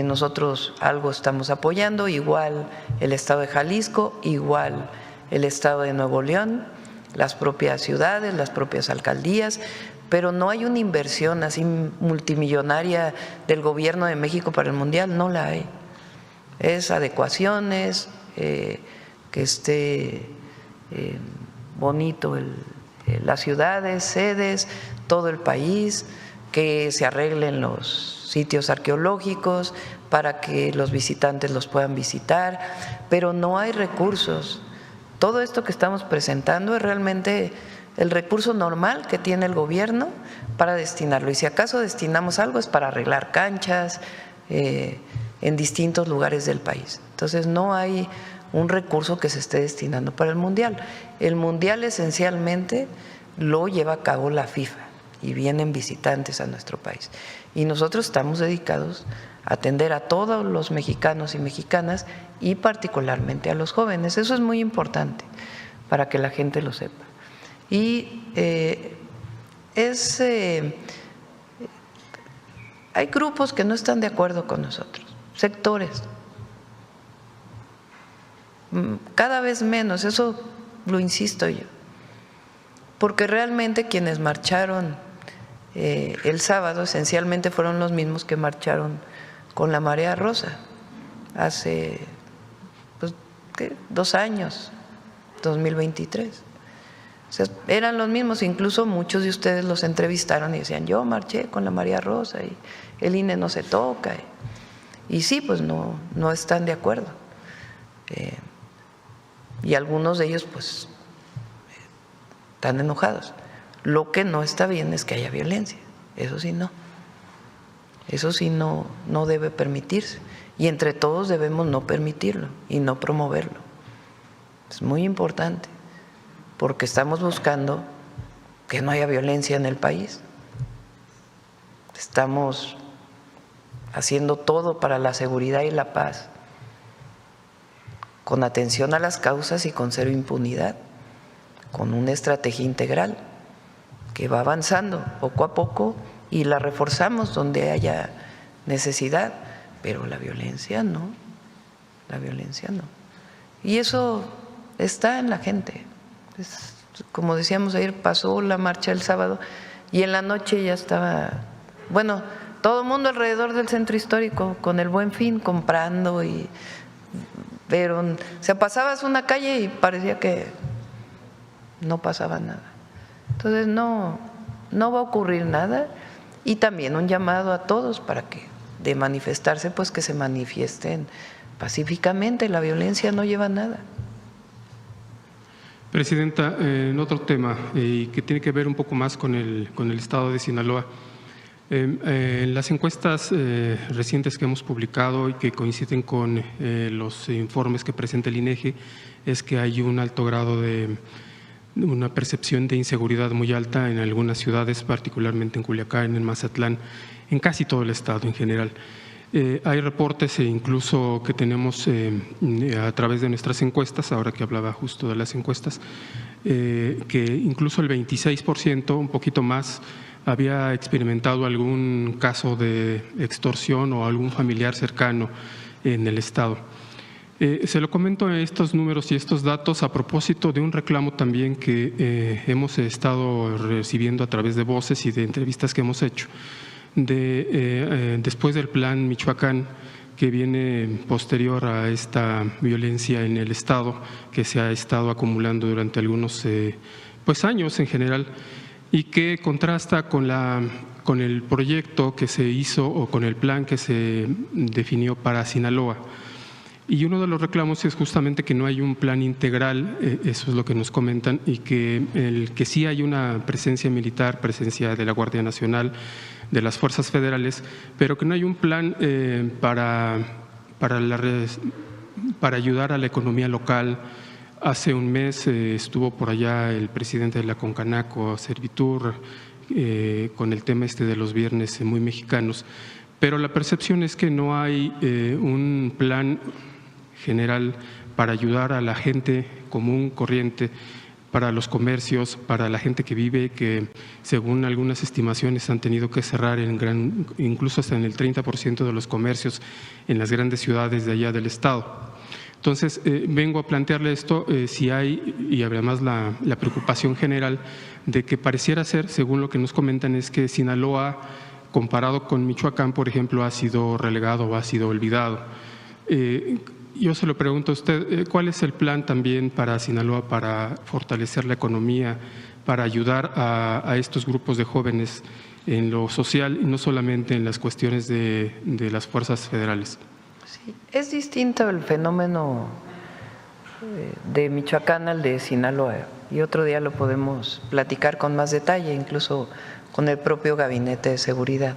nosotros algo estamos apoyando, igual el Estado de Jalisco, igual el Estado de Nuevo León, las propias ciudades, las propias alcaldías, pero no hay una inversión así multimillonaria del Gobierno de México para el Mundial, no la hay. Es adecuaciones, que esté bonito las ciudades, sedes, todo el país, que se arreglen los sitios arqueológicos para que los visitantes los puedan visitar, pero no hay recursos. Todo esto que estamos presentando es realmente el recurso normal que tiene el gobierno para destinarlo. Y si acaso destinamos algo es para arreglar canchas en distintos lugares del país. Entonces no hay un recurso que se esté destinando para el Mundial. El Mundial esencialmente lo lleva a cabo la FIFA y vienen visitantes a nuestro país. Y nosotros estamos dedicados a atender a todos los mexicanos y mexicanas y particularmente a los jóvenes. Eso es muy importante para que la gente lo sepa. Y hay grupos que no están de acuerdo con nosotros, sectores, cada vez menos, eso lo insisto yo, porque realmente quienes marcharon el sábado esencialmente fueron los mismos que marcharon con la Marea Rosa hace 2 años, 2023. O sea, eran los mismos, incluso muchos de ustedes los entrevistaron y decían, yo marché con la Marea Rosa y el INE no se toca. Y sí, pues no están de acuerdo. Y algunos de ellos pues están enojados. Lo que no está bien es que haya violencia, eso sí no. Eso sí no debe permitirse. Y entre todos debemos no permitirlo y no promoverlo. Es muy importante, porque estamos buscando que no haya violencia en el país. Estamos haciendo todo para la seguridad y la paz, con atención a las causas y con cero impunidad, con una estrategia integral que va avanzando poco a poco y la reforzamos donde haya necesidad, pero la violencia no, la violencia no. Y eso está en la gente. Como decíamos ayer, pasó la marcha el sábado y en la noche ya estaba, bueno, todo el mundo alrededor del centro histórico con el Buen Fin comprando, pero o sea, pasabas una calle y parecía que no pasaba nada. Entonces no va a ocurrir nada, y también un llamado a todos para que de manifestarse, pues que se manifiesten pacíficamente. La violencia no lleva a nada. Presidenta, en otro tema que tiene que ver un poco más con el estado de Sinaloa. En las encuestas recientes que hemos publicado y que coinciden con los informes que presenta el INEGI, es que hay un alto grado de una percepción de inseguridad muy alta en algunas ciudades, particularmente en Culiacán, en Mazatlán, en casi todo el estado en general. Hay reportes incluso que tenemos a través de nuestras encuestas, ahora que hablaba justo de las encuestas, que incluso el 26%, un poquito más, había experimentado algún caso de extorsión o algún familiar cercano en el estado. Se lo comento estos números y estos datos a propósito de un reclamo también que hemos estado recibiendo a través de voces y de entrevistas que hemos hecho, después del plan Michoacán, que viene posterior a esta violencia en el estado, que se ha estado acumulando durante algunos años en general, y que contrasta con el proyecto que se hizo o con el plan que se definió para Sinaloa. Y uno de los reclamos es justamente que no hay un plan integral, eso es lo que nos comentan, y que sí hay una presencia militar, presencia de la Guardia Nacional, de las fuerzas federales, pero que no hay un plan para ayudar a la economía local. Hace un mes estuvo por allá el presidente de la Concanaco, Servitur, con el tema de los viernes muy mexicanos, pero la percepción es que no hay un plan general para ayudar a la gente común, corriente, para los comercios, para la gente que vive, que según algunas estimaciones han tenido que cerrar incluso hasta en el 30% de los comercios en las grandes ciudades de allá del estado. Entonces, vengo a plantearle esto, si hay, y además la preocupación general de que pareciera ser, según lo que nos comentan, es que Sinaloa, comparado con Michoacán, por ejemplo, ha sido relegado o ha sido olvidado. Yo se lo pregunto a usted, ¿cuál es el plan también para Sinaloa para fortalecer la economía, para ayudar a estos grupos de jóvenes en lo social y no solamente en las cuestiones de las fuerzas federales? Sí, es distinto el fenómeno de Michoacán al de Sinaloa, y otro día lo podemos platicar con más detalle, incluso con el propio Gabinete de Seguridad.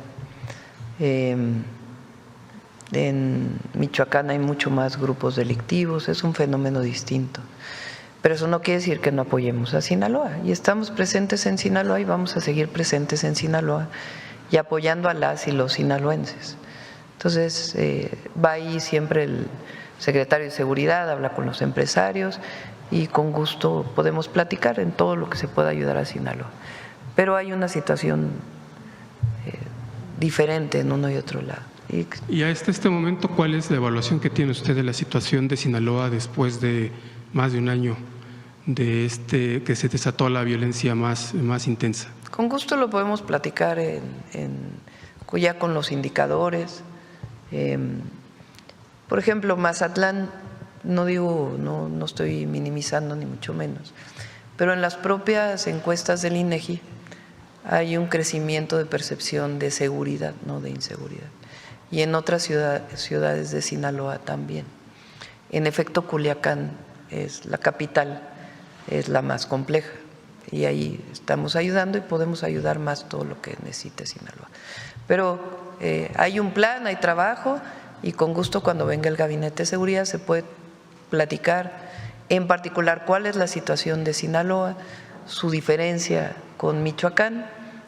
En Michoacán hay mucho más grupos delictivos, es un fenómeno distinto. Pero eso no quiere decir que no apoyemos a Sinaloa. Y estamos presentes en Sinaloa y vamos a seguir presentes en Sinaloa y apoyando a las y los sinaloenses. Entonces, va ahí siempre el secretario de Seguridad, habla con los empresarios y con gusto podemos platicar en todo lo que se pueda ayudar a Sinaloa. Pero hay una situación diferente en uno y otro lado. Y a este momento, ¿cuál es la evaluación que tiene usted de la situación de Sinaloa después de más de un año de que se desató la violencia más intensa? Con gusto lo podemos platicar ya con los indicadores. Por ejemplo, Mazatlán, no estoy minimizando ni mucho menos, pero en las propias encuestas del INEGI hay un crecimiento de percepción de seguridad, no de inseguridad. Y en otras ciudades de Sinaloa también. En efecto, Culiacán es la capital, es la más compleja, y ahí estamos ayudando y podemos ayudar más todo lo que necesite Sinaloa. Pero hay un plan, hay trabajo, y con gusto cuando venga el Gabinete de Seguridad se puede platicar en particular cuál es la situación de Sinaloa, su diferencia con Michoacán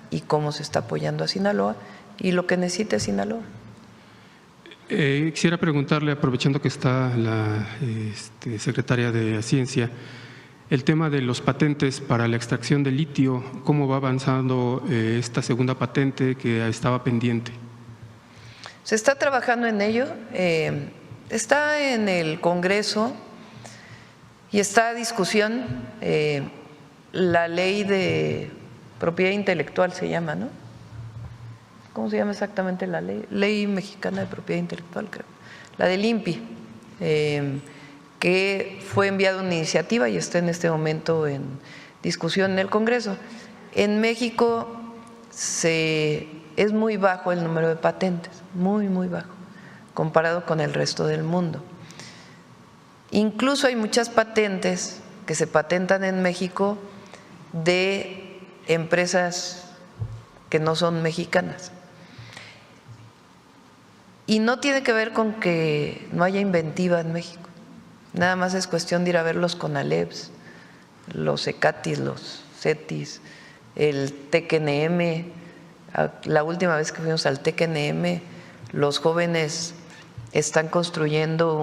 y cómo se está apoyando a Sinaloa y lo que necesita Sinaloa. Quisiera preguntarle, aprovechando que está la secretaria de Ciencia, el tema de los patentes para la extracción de litio, ¿cómo va avanzando esta segunda patente que estaba pendiente? Se está trabajando en ello, está en el Congreso y está a discusión la ley de propiedad intelectual, se llama, ¿no? ¿Cómo se llama exactamente la ley? Ley Mexicana de Propiedad Intelectual, creo. La del INPI, que fue enviada una iniciativa y está en este momento en discusión en el Congreso. En México es muy bajo el número de patentes, muy, muy bajo, comparado con el resto del mundo. Incluso hay muchas patentes que se patentan en México de empresas que no son mexicanas. Y no tiene que ver con que no haya inventiva en México, nada más es cuestión de ir a ver los CONALEPs, los ECATIS, los CETIS, el TECNM. La última vez que fuimos al TECNM, los jóvenes están construyendo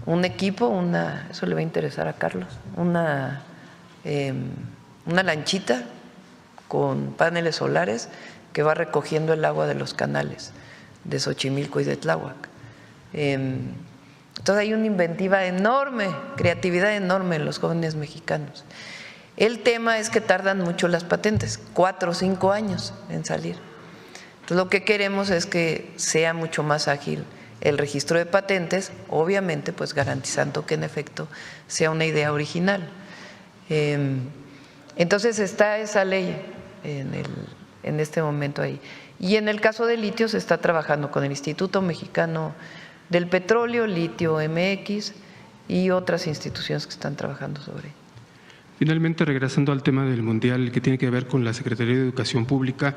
un equipo, eso le va a interesar a Carlos, una lanchita con paneles solares que va recogiendo el agua de los canales de Xochimilco y de Tláhuac. Entonces hay una inventiva enorme, creatividad enorme en los jóvenes mexicanos. El tema es que tardan mucho las patentes, 4 o 5 años en salir. Entonces lo que queremos es que sea mucho más ágil el registro de patentes, obviamente pues garantizando que en efecto sea una idea original. Entonces está esa ley en este momento ahí. Y en el caso de litio se está trabajando con el Instituto Mexicano del Petróleo, Litio MX y otras instituciones que están trabajando sobre ello. Finalmente, regresando al tema del Mundial que tiene que ver con la Secretaría de Educación Pública,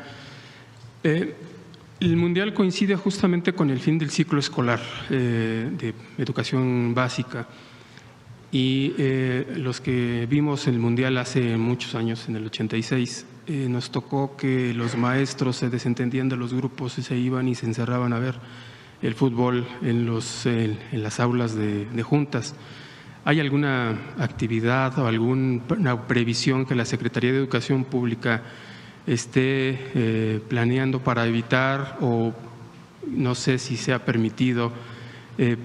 el Mundial coincide justamente con el fin del ciclo escolar de educación básica y los que vimos el Mundial hace muchos años, en el 86, nos tocó que los maestros se desentendían de los grupos y se iban y se encerraban a ver el fútbol en las aulas de juntas. ¿Hay alguna actividad o alguna previsión que la Secretaría de Educación Pública esté planeando para evitar, o no sé si sea permitido,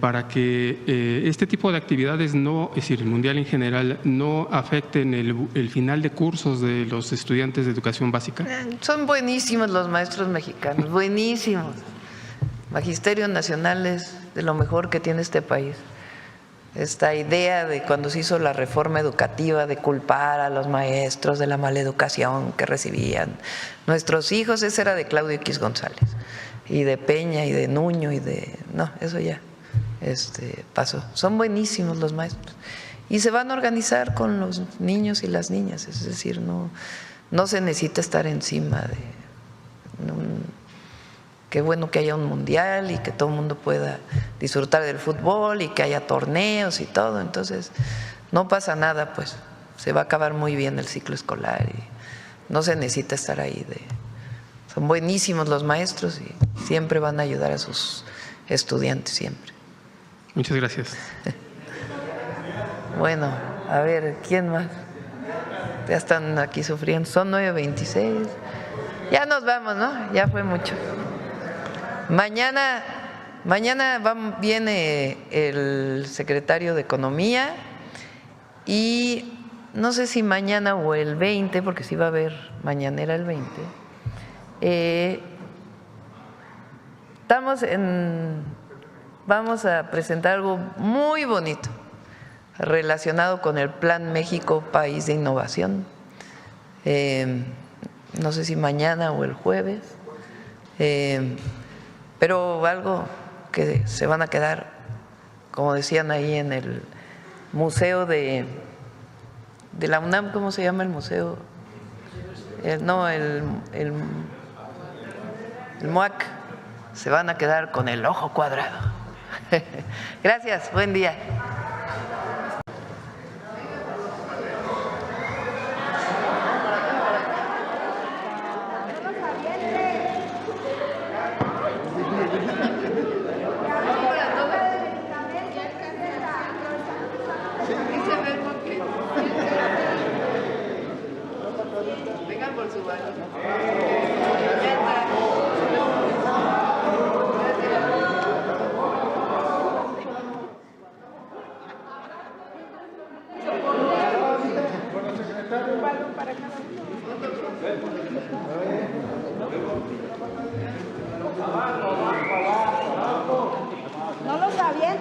para que este tipo de actividades, no, es decir, el Mundial en general, no afecten el final de cursos de los estudiantes de educación básica? Son buenísimos los maestros mexicanos, buenísimos. Magisterios nacionales de lo mejor que tiene este país. Esta idea de cuando se hizo la reforma educativa de culpar a los maestros de la mala educación que recibían nuestros hijos, esa era de Claudio X González y de Peña y de Nuño y de… no, eso ya pasó. Son buenísimos los maestros y se van a organizar con los niños y las niñas, es decir, no se necesita estar encima de… Qué bueno que haya un mundial y que todo el mundo pueda disfrutar del fútbol y que haya torneos y todo. Entonces, no pasa nada, pues se va a acabar muy bien el ciclo escolar y no se necesita estar ahí. Son buenísimos los maestros y siempre van a ayudar a sus estudiantes, siempre. Muchas gracias. Bueno, a ver, ¿quién más? Ya están aquí sufriendo. Son 9:26. Ya nos vamos, ¿no? Ya fue mucho. Mañana viene el secretario de Economía y no sé si mañana o el 20, porque sí va a haber mañanera el 20, vamos a presentar algo muy bonito relacionado con el Plan México País de Innovación. No sé si mañana o el jueves. Pero algo que se van a quedar, como decían ahí en el museo de la UNAM, ¿cómo se llama el museo? El MUAC, se van a quedar con el ojo cuadrado. Gracias, buen día.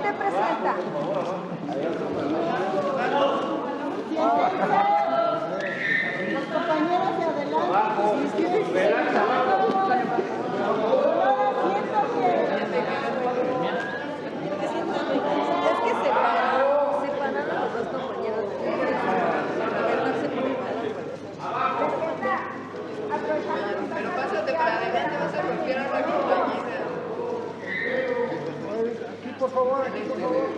usted, Presidenta. Los compañeros de es que separaron los dos compañeros pero pásate para adelante, vas a golpear a la compañera. Aquí, por favor, aquí, por favor.